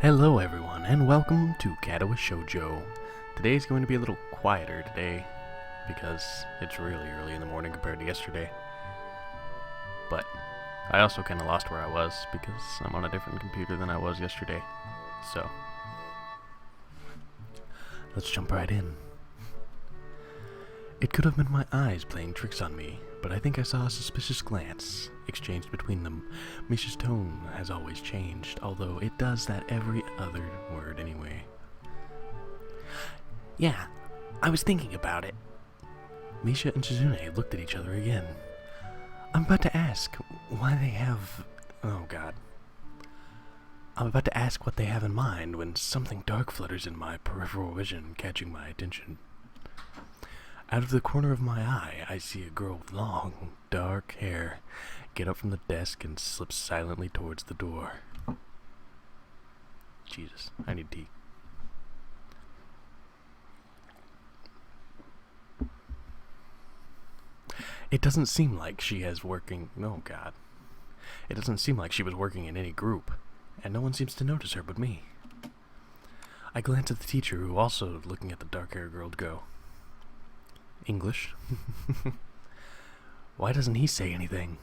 Hello everyone, and welcome to Katawa Shoujo. Today's going to be a little quieter today, because it's really early in the morning compared to yesterday. But I also kind of lost where I was, because I'm on a different computer than I was yesterday. So, let's jump right in. It could have been my eyes playing tricks on me, but I think I saw a suspicious glance exchanged between them. Misha's tone has always changed, although it does that every other word anyway. Yeah, I was thinking about it. Misha and Shizune looked at each other again. I'm about to ask why they have... Oh god. I'm about to ask what they have in mind when something dark flutters in my peripheral vision, catching my attention. Out of the corner of my eye, I see a girl with long, dark hair get up from the desk and slip silently towards the door. Jesus, I need tea. It doesn't seem like she has working... Oh, God. It doesn't seem like she was working in any group, and no one seems to notice her but me. I glance at the teacher, who also looking at the dark-haired girl go. English? Why doesn't he say anything?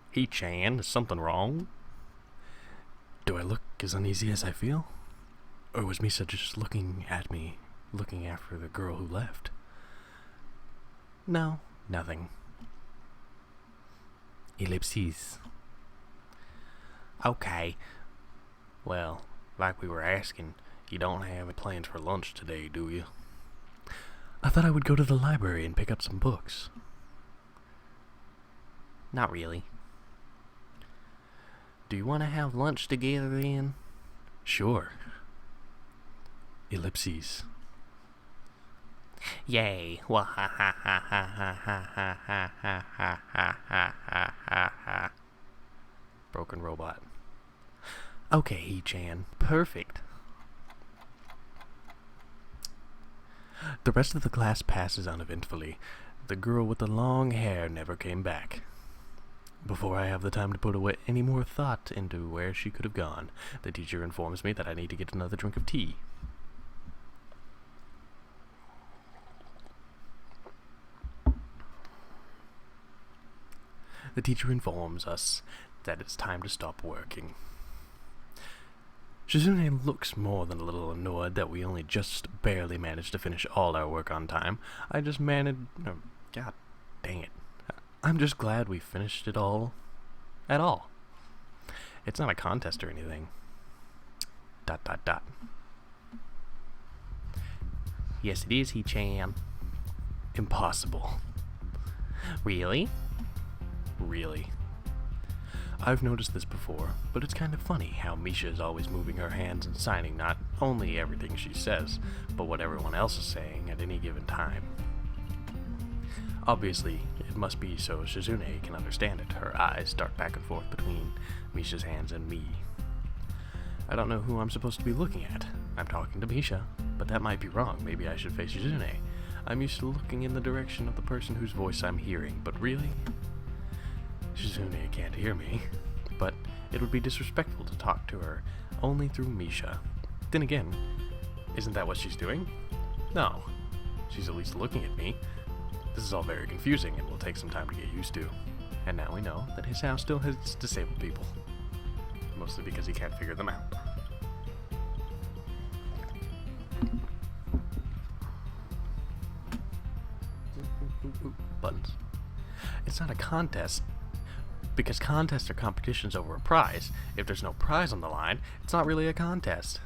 He-chan, is something wrong? Do I look as uneasy as I feel? Or was Misa just looking at me, looking after the girl who left? No, nothing. Ellipses. Okay. Well, like we were asking, you don't have any plans for lunch today, do you? I thought I would go to the library and pick up some books. Not really. Do you want to have lunch together then? Sure. Ellipses. Yay. Wah ha ha ha ha ha ha ha ha ha ha ha ha ha ha. Broken robot. Okay, He-chan. Perfect. The rest of the class passes uneventfully. The girl with the long hair never came back. Before I have the time to put away any more thought into where she could have gone, the teacher informs me that I need to get another drink of tea. The teacher informs us that it's time to stop working. Shizune looks more than a little annoyed that we only just barely managed to finish all our work on time. I just managed... Oh, God dang it. I'm just glad we finished it all. At all. It's not a contest or anything. ... Yes, it is, He-chan. Impossible. Really? Really. I've noticed this before, but it's kind of funny how Misha is always moving her hands and signing not only everything she says, but what everyone else is saying at any given time. Obviously, it must be so Shizune can understand it. Her eyes dart back and forth between Misha's hands and me. I don't know who I'm supposed to be looking at. I'm talking to Misha, but that might be wrong. Maybe I should face Shizune. I'm used to looking in the direction of the person whose voice I'm hearing, but really? Shizune can't hear me, but it would be disrespectful to talk to her only through Misha. Then again, isn't that what she's doing? No. She's at least looking at me. This is all very confusing and will take some time to get used to. And now we know that Hisao still has disabled people. Mostly because he can't figure them out. Buttons. It's not a contest, because contests are competitions over a prize. If there's no prize on the line, it's not really a contest.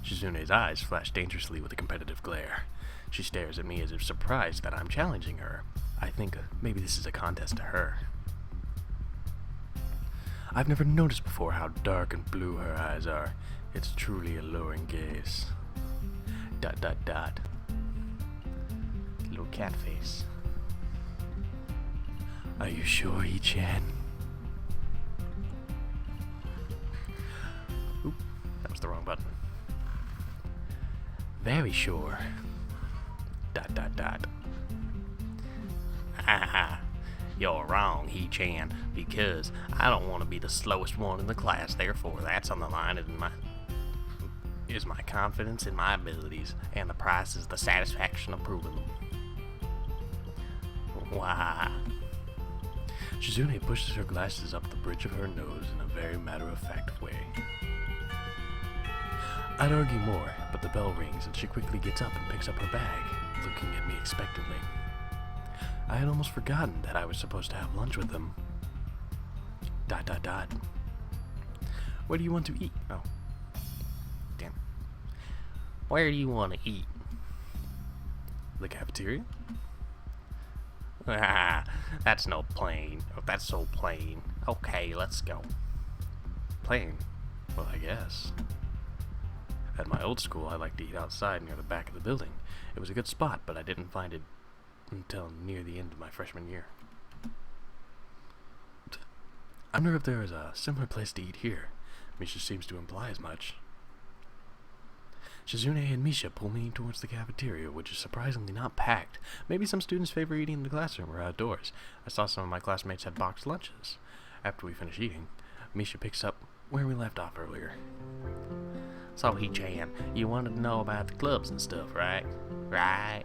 Shizune's eyes flash dangerously with a competitive glare. She stares at me as if surprised that I'm challenging her. I think maybe this is a contest to her. I've never noticed before how dark and blue her eyes are. It's truly alluring gaze. ... Little cat face. Are you sure, He-chan? Oop, that was the wrong button. Very sure. ... Ah, You're wrong, He-chan, because I don't want to be the slowest one in the class. Therefore, that's on the line is my confidence in my abilities, and the price is the satisfaction of proving them. Why? Shizune pushes her glasses up the bridge of her nose in a very matter-of-fact way. I'd argue more, but the bell rings and she quickly gets up and picks up her bag, looking at me expectantly. I had almost forgotten that I was supposed to have lunch with them. ... Where do you want to eat? Oh. Damn. Where do you want to eat? The cafeteria? Ah, that's so plain. Okay, let's go. Plain? Well, I guess. At my old school, I liked to eat outside near the back of the building. It was a good spot, but I didn't find it until near the end of my freshman year. I wonder if there is a similar place to eat here. Misha seems to imply as much. Shizune and Misha pull me towards the cafeteria, which is surprisingly not packed. Maybe some students favor eating in the classroom or outdoors. I saw some of my classmates had boxed lunches. After we finish eating, Misha picks up where we left off earlier. So, He-chan, you wanted to know about the clubs and stuff, right? Right. ...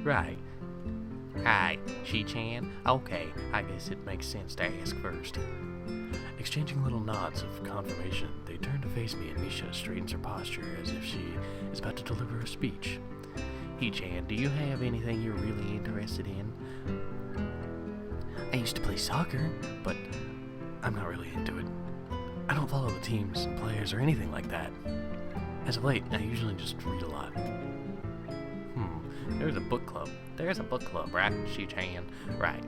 Right. Hi, She-chan. Okay, I guess it makes sense to ask first. Exchanging little nods of confirmation, they turn to face me and Misha straightens her posture as if she is about to deliver a speech. He-chan, do you have anything you're really interested in? I used to play soccer, but I'm not really into it. I don't follow the teams and players or anything like that. As of late, I usually just read a lot. There's a book club. Right? She-chan. Right.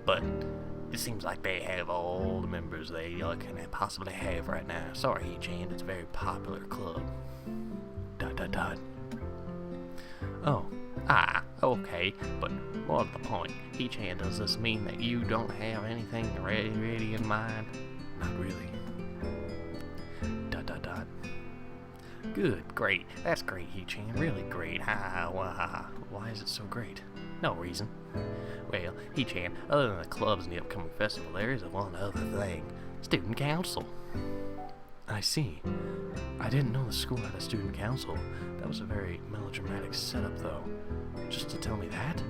But it seems like they have all the members they can possibly have right now. Sorry, He-chan, it's a very popular club. ... Oh. Okay, but more to the point, He-chan, does this mean that you don't have anything ready in mind? Not really. ... Good, great. That's great, He-chan, really great. Why is it so great? No reason. Well, He-chan, other than the clubs and the upcoming festival, there is one other thing. Student council. I see. I didn't know the school had a student council. That was a very melodramatic setup, though. Just to tell me that?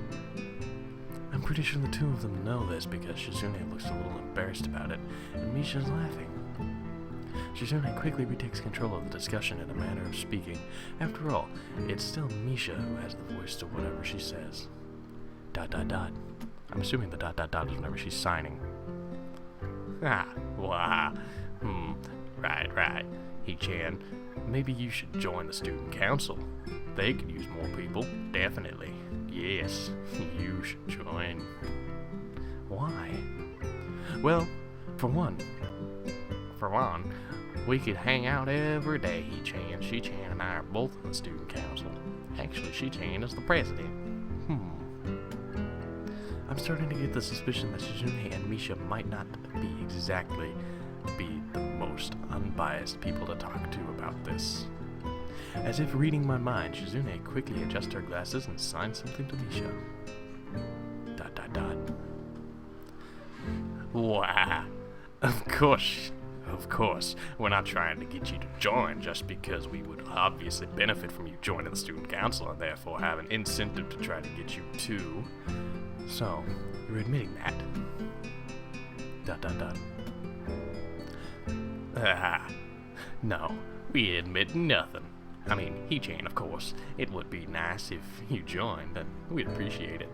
I'm pretty sure the two of them know this because Shizune looks a little embarrassed about it, and Misha's laughing. Shizune quickly retakes control of the discussion in a manner of speaking. After all, it's still Misha who has the voice to whatever she says. ... I'm assuming the ... is whenever she's signing. Right. He-chan, maybe you should join the student council. They could use more people, definitely. Yes, you should join. Why? Well, for one, we could hang out every day, He-chan. She-chan and I are both in the student council. Actually, She-chan is the president. I'm starting to get the suspicion that Shizune and Misha might not be the most unbiased people to talk to about this. As if reading my mind, Shizune quickly adjusts her glasses and signs something to Misha. ... Wow. Of course, we're not trying to get you to join just because we would obviously benefit from you joining the student council and therefore have an incentive to try to get you to. So, you're admitting that. ... No, we admit nothing. I mean, He-chan, of course. It would be nice if you joined, and we'd appreciate it.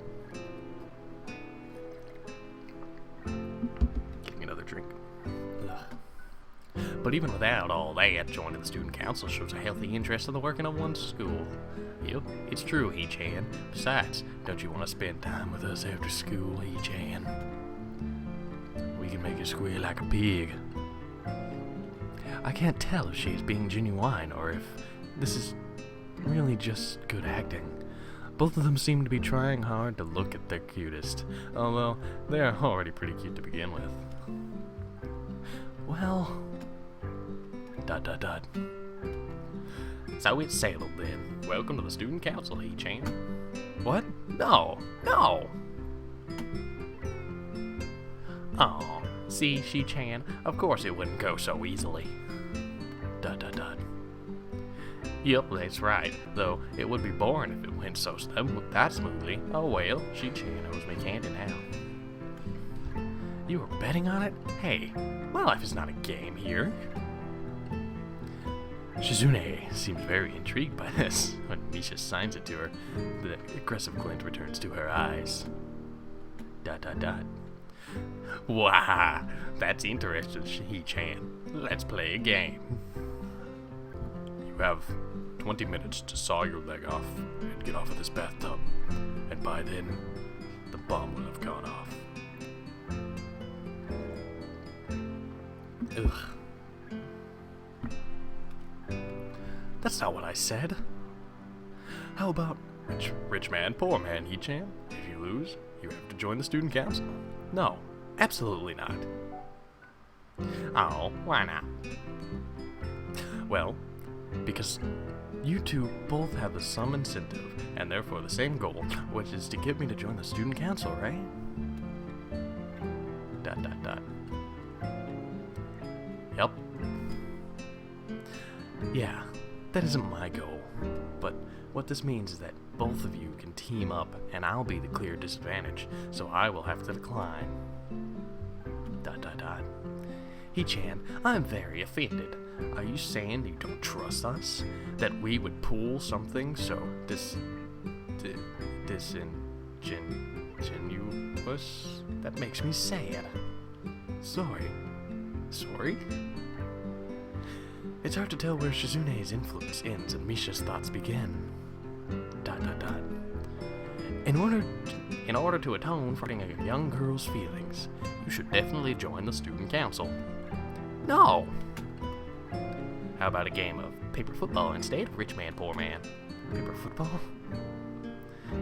Give me another drink. Ugh. But even without all that, joining the student council shows a healthy interest in the working of one's school. Yep, it's true, He-chan. Besides, don't you want to spend time with us after school, He-chan? We can make you squeal like a pig. I can't tell if she is being genuine or if this is really just good acting. Both of them seem to be trying hard to look at their cutest, although they are already pretty cute to begin with. Well... ... So it's settled then. Welcome to the student council, He-chan. What? No! No! Oh, see, Shi-chan, of course it wouldn't go so easily. Dot dot dot. Yep, that's right, though it would be boring if it went so that smoothly. Oh well, Shi-chan owes me candy now. You were betting on it? Hey, my life is not a game here. Shizune seems very intrigued by this. When Misha signs it to her, the aggressive glint returns to her eyes. Dot dot dot. Wow, that's interesting, Shi-chan. Let's play a game. You have 20 minutes to saw your leg off and get off of this bathtub. And by then, the bomb will have gone off. Ugh. That's not what I said. How about rich man, poor man, He-chan? If you lose, you have to join the student council. No, absolutely not. Oh, why not? Well, because you two both have the same incentive, and therefore the same goal, which is to get me to join the student council, right? Dot dot dot. Yep. Yeah, that isn't my goal, but what this means is that both of you can team up, and I'll be the clear disadvantage, so I will have to decline. Dot dot dot. He-chan, I'm very offended. Are you saying you don't trust us? That we would pull something so disingenuous? That makes me sad. Sorry. Sorry? It's hard to tell where Shizune's influence ends and Misha's thoughts begin. Dot dot dot. In order to atone for hurting a young girl's feelings, you should definitely join the student council. No! How about a game of paper football instead of rich man, poor man? Paper football?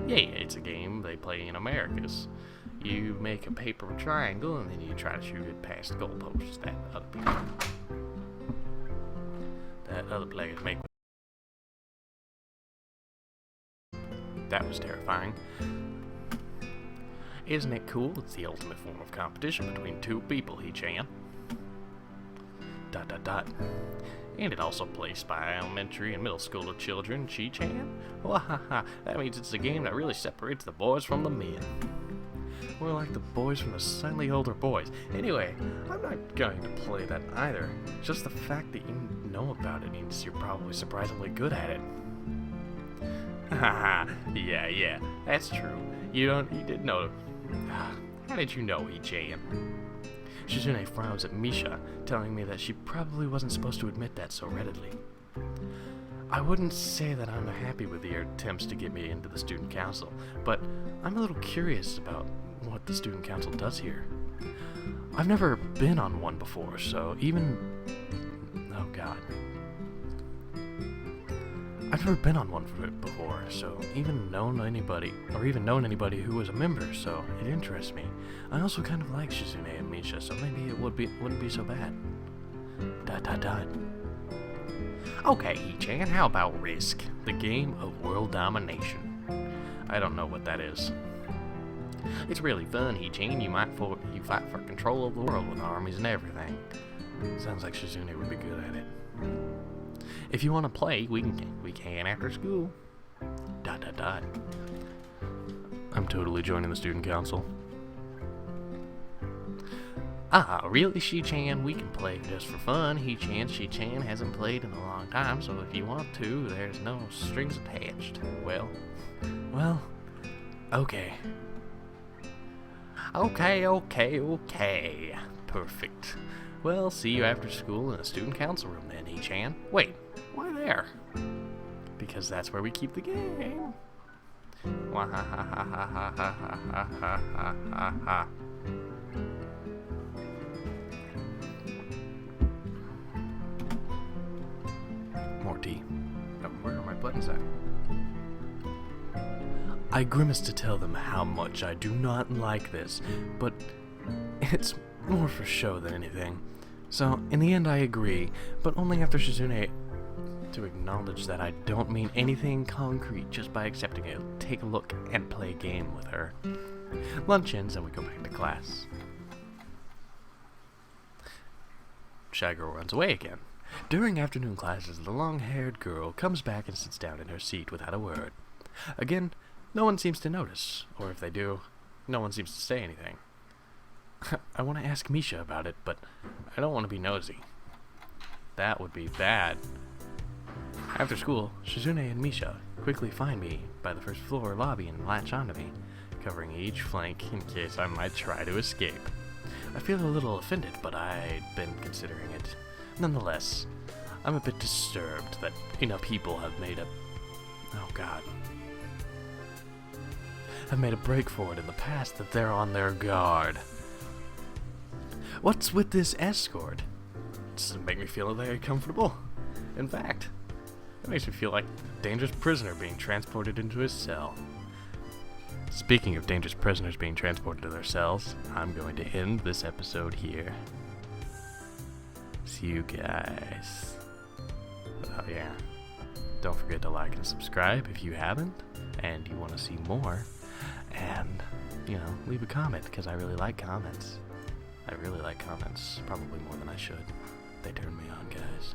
Yeah, it's a game they play in Americas. You make a paper triangle and then you try to shoot it past goalposts that other players make. That was terrifying. Isn't it cool? It's the ultimate form of competition between two people, He-chan. Dot dot dot. And it also plays by elementary and middle school children, Shi-chan. Wahaha, that means it's a game that really separates the boys from the men. More like the boys from the slightly older boys. Anyway, I'm not going to play that either. Just the fact that you know about it means you're probably surprisingly good at it. Haha, yeah, that's true. You did know. How did you know, He-chan? Shizune frowns at Misha, telling me that she probably wasn't supposed to admit that so readily. I wouldn't say that I'm happy with your attempts to get me into the student council, but I'm a little curious about what the student council does here. I've never been on one before, so oh god. I've never been on one before, so even known anybody who was a member, so it interests me. I also kind of like Shizune and Misha, so maybe it wouldn't be so bad. Dot dot dot. Okay, He-chan, how about Risk, the game of world domination? I don't know what that is. It's really fun, He-chan. You fight for control of the world with armies and everything. Sounds like Shizune would be good at it. If you want to play, we can after school. Dot dot dot. I'm totally joining the student council. Ah, really, Shi-chan? We can play just for fun. Shi-chan hasn't played in a long time, so if you want to, there's no strings attached. Well, okay. Okay. Perfect. Well, see you after school in the student council room then, He-chan. Wait, why there? Because that's where we keep the game. Wahahahahahahahahaha. More tea. Where are my buttons at? I grimace to tell them how much I do not like this, but it's more for show than anything. So, in the end I agree, but only after Shizune... to acknowledge that I don't mean anything concrete just by accepting it. Take a look and play a game with her. Lunch ends and we go back to class. Shy Girl runs away again. During afternoon classes, the long-haired girl comes back and sits down in her seat without a word. Again, no one seems to notice, or if they do, no one seems to say anything. I want to ask Misha about it, but I don't want to be nosy. That would be bad. After school, Shizune and Misha quickly find me by the first floor lobby and latch onto me, covering each flank in case I might try to escape. I feel a little offended, but I'd been considering it. Nonetheless, I'm a bit disturbed that enough people have made a break for it in the past that they're on their guard. What's with this escort? It doesn't make me feel very comfortable. In fact, it makes me feel like a dangerous prisoner being transported into his cell. Speaking of dangerous prisoners being transported to their cells, I'm going to end this episode here. See you guys. Oh yeah. Don't forget to like and subscribe if you haven't, and you want to see more. And, leave a comment, because I really like comments. I really like comments, probably more than I should. They turn me on, guys.